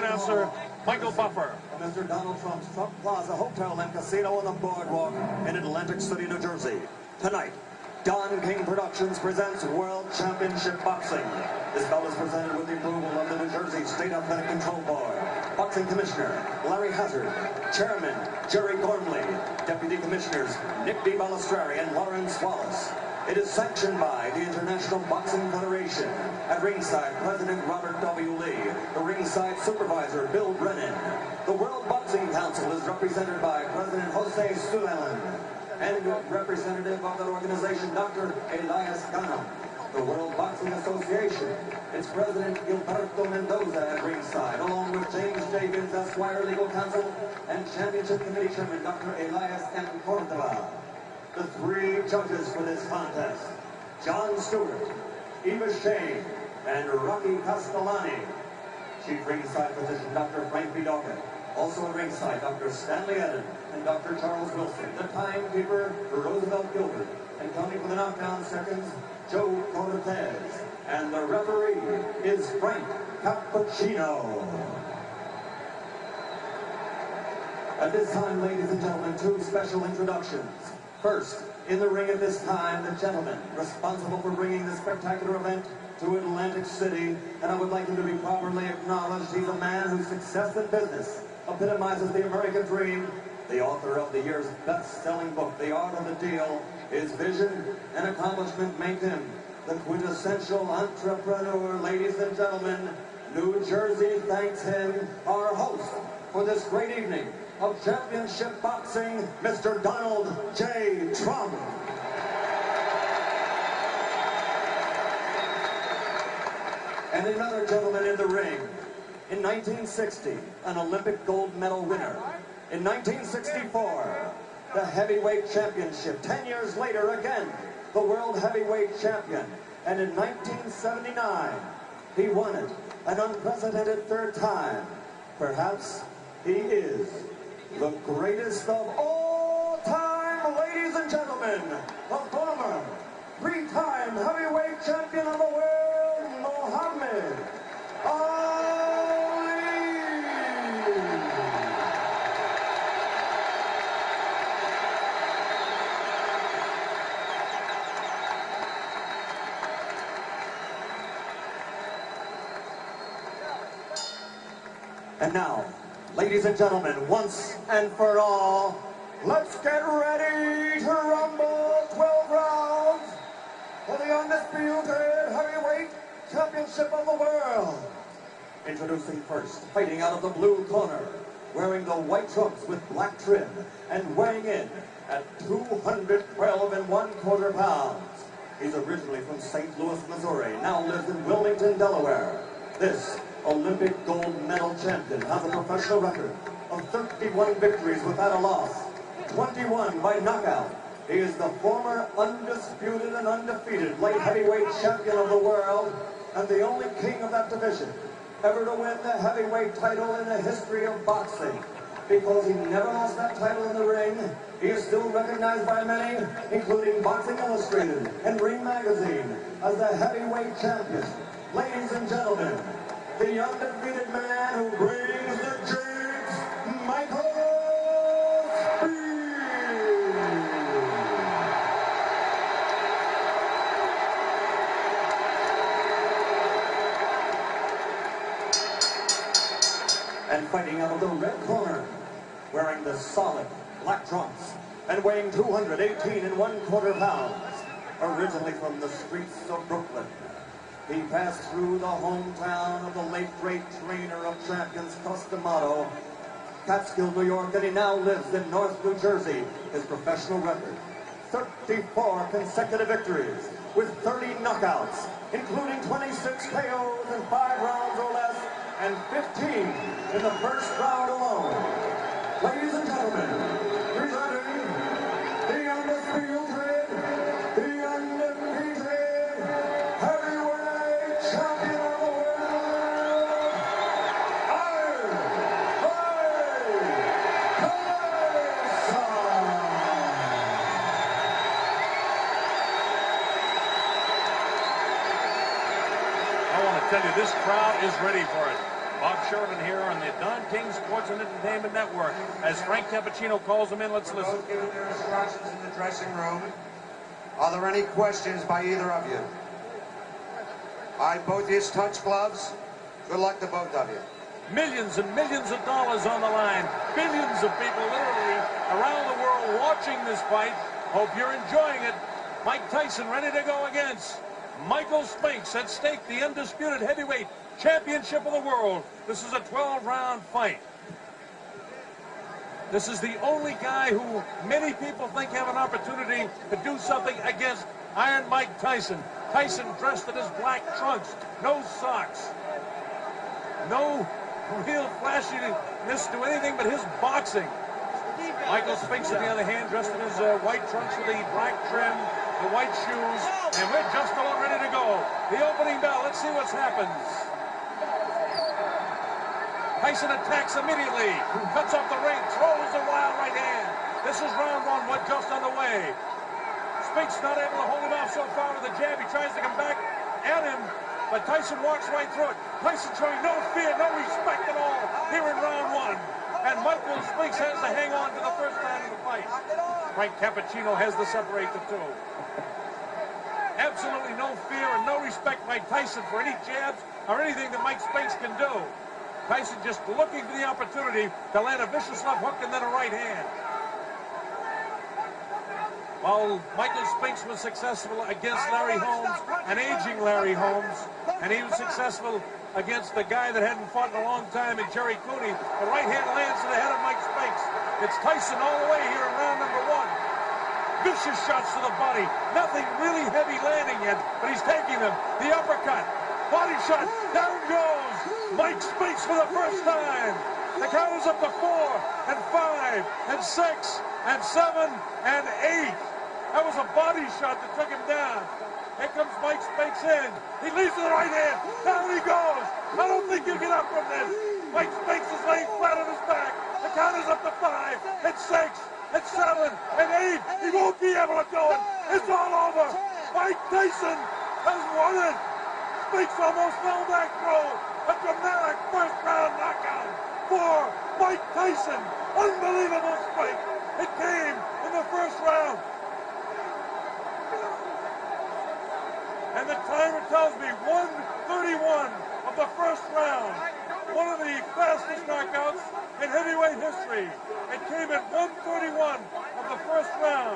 announcer, Michael Buffer. Mr. Donald Trump's Trump Plaza Hotel and Casino on the Boardwalk in Atlantic City, New Jersey. Tonight, Don King Productions presents World Championship Boxing. This bout is presented with the approval of the New Jersey State Athletic Control Board. Boxing Commissioner Larry Hazard, Chairman Jerry Gormley, Deputy Commissioners Nick D. Balistrari and Lawrence Wallace. It is sanctioned by the International Boxing Federation. At ringside, President Robert W. Lee. The ringside supervisor, Bill Brennan. The World Boxing Council is represented by President Jose Suleiman and representative of that organization, Dr. Elias Cano. The World Boxing Association, its president, Gilberto Mendoza, at ringside, along with James J. Gibbs, Esquire Legal Counsel, and Championship Committee Chairman, Dr. Elias M. Cordova. The three judges for this contest, John Stewart, Eva Shane, and Rocky Castellani. Chief ringside physician, Dr. Frank B. Dockett. Also at ringside, Dr. Stanley Eden and Dr. Charles Wilson. The timekeeper, Roosevelt Gilbert. And counting for the knockdown seconds, Joe Cortez. And the referee is Frank Cappuccino. At this time, ladies and gentlemen, two special introductions. First, in the ring at this time, the gentleman responsible for bringing this spectacular event to Atlantic City, and I would like him to be properly acknowledged. He's a man whose success in business epitomizes the American dream, the author of the year's best-selling book, The Art of the Deal. His vision and accomplishment make him the quintessential entrepreneur. Ladies and gentlemen, New Jersey thanks him, our host for this great evening of championship boxing, Mr. Donald J. Trump. And another gentleman in the ring. In 1960, an Olympic gold medal winner. In 1964, the heavyweight championship. 10 years later, again, the world heavyweight champion. And in 1979, he won it an unprecedented third time. Perhaps he is the greatest of all time, ladies and gentlemen, the former three-time heavyweight champion of the world, Muhammad Ali. And now, ladies and gentlemen, once and for all, let's get ready to rumble. 12 rounds for the undisputed heavyweight championship of the world. Introducing first, fighting out of the blue corner, wearing the white trunks with black trim, and weighing in at 212 1/4 pounds. He's originally from St. Louis, Missouri, now lives in Wilmington, Delaware. This Olympic gold medal champion has a professional record of 31 victories without a loss, 21 by knockout. He is the former undisputed and undefeated light heavyweight champion of the world and the only king of that division ever to win the heavyweight title in the history of boxing. Because he never lost that title in the ring, he is still recognized by many, including Boxing Illustrated and Ring Magazine, as the heavyweight champion. Ladies and gentlemen, the undefeated man who brings the jigs, Michael Spinks. And fighting out of the red corner, wearing the solid black trunks and weighing 218 1/4 pounds, originally from the streets of Brooklyn. He passed through the hometown of the late great trainer of champions, Costamato, Catskill, New York, and he now lives in North New Jersey. His professional record, 34 consecutive victories with 30 knockouts, including 26 KOs in 5 rounds or less, and 15 in the first round alone. Ladies and gentlemen, presenting the undisputed, the undefeated heavyweight champion of the world, I want to tell you, this crowd is ready for it. Bob Sheridan here on the Don King Sports and Entertainment Network. As Frank Cappuccino calls them in, let's listen. Both given their instructions in the dressing room. Are there any questions by either of you? All right, both of you touch gloves. Good luck to both of you. Millions and millions of dollars on the line. Billions of people literally around the world watching this fight. Hope you're enjoying it. Mike Tyson ready to go against Michael Spinks. At stake, the undisputed heavyweight championship of the world. This is a 12-round fight. This is the only guy who many people think have an opportunity to do something against Iron Mike Tyson. Tyson dressed in his black trunks, no socks, no real flashiness to anything but his boxing. Michael Spinks, on the other hand, dressed in his white trunks with the black trim, the white shoes, and we're just about ready to go. The opening bell, let's see what happens. Tyson attacks immediately, cuts off the ring, throws a wild right hand. This is round one, what just on the way. Spinks not able to hold him off so far with a jab. He tries to come back at him, but Tyson walks right through it. Tyson showing no fear, no respect at all here in round one. And Michael Spinks has to hang on to the first round of the fight. Frank Cappuccino has to separate the two. Absolutely no fear and no respect by Tyson for any jabs or anything that Mike Spinks can do. Tyson just looking for the opportunity to land a vicious left hook and then a right hand. While Michael Spinks was successful against Larry Holmes, an aging Larry Holmes, and he was successful against the guy that hadn't fought in a long time in Jerry Cooney, the right hand lands to the head of Mike Spinks. It's Tyson all the way here in round number one. Vicious shots to the body. Nothing really heavy landing yet, but he's taking them. The uppercut. Body shot. Down goes Mike Spinks for the first time. The count is up to 4 and 5 and 6 and 7 and 8. That was a body shot that took him down. Here comes Mike Spinks in. He leads to the right hand. Down he goes. I don't think he'll get up from this. Mike Spinks is laying flat on his back. The count is up to 5 and 6 and 7 and 8. He won't be able to do it. It's all over. Mike Tyson has won it. Spinks almost fell back through. A dramatic first round knockout for Mike Tyson. Unbelievable fight. It came in the first round. And the timer tells me 1:31 of the first round. One of the fastest knockouts in heavyweight history. It came at 1:31 of the first round.